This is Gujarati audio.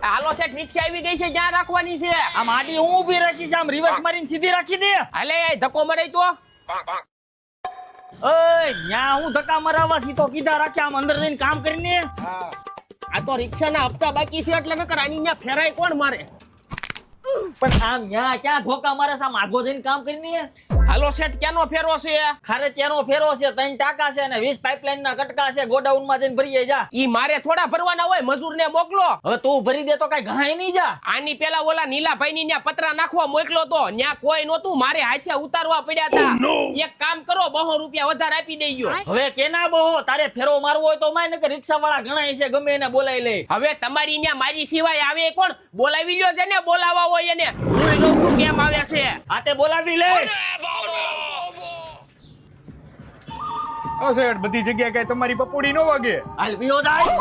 હાલો સેટ રિક્ષા આવી ગઈ છે, જ્યાં રાખવાની છે. આમ આડી હું ઊભી રાખીશ, આમ રિવર્સ મારીને સીધી રાખી દે. હાલે ધક્કો મરાય તો. ઓય ન્યા હું ધક્કા મરાવા સીધો કીધા રાખ્યા, આમ અંદર જઈને કામ કરીને. આ તો રિક્ષાના હપ્તા બાકી છે એટલે નકર આની ન્યા ફેરાય કોણ મારે. પણ આમ ન્યા ક્યાં ધોકા મારે છે, આમ આગો જઈને કામ કરીને. હાલો સેટ ક્યાંનો ફેરો છે? ખારે ચેનો ફેરો છે, 3 ટાકા છે અને 20 પાઇપલાઇન ના કટકા છે. ગોડાઉન માં જઈને ભરી જા. ઈ મારે થોડા ભરવાના હોય, મજૂરને મોકલો. હવે તું ભરી દે તો કઈ ઘાય નહીં જા. આની પેલા ઓલા નીલાભાઈ ની ન્યા પતરા નાખવા મોકલો તો ન્યા કોઈ નહોતું, મારે હાથે ઉતારવા પડ્યા હતા. એક કામ કરો, 200 રૂપિયા વધારે આપી દેજો. હવે કેના બહો, તારે ફેરો મારવો હોય તો માય, નકર રિક્ષા વાળા ઘણા છે, ગમે એને બોલાવી લે. હવે તમારી ન્યા મારી સિવાય આવે કોણ? બોલાવી લ્યો છે ને, બોલાવા હોય એને. હું જોઉં છું કેમ આવે છે. આતે બોલાવી લે. શેઠ બધી જગ્યાએ કઈ તમારી પપોડી નો વાગે. હાલ વિયો જાય.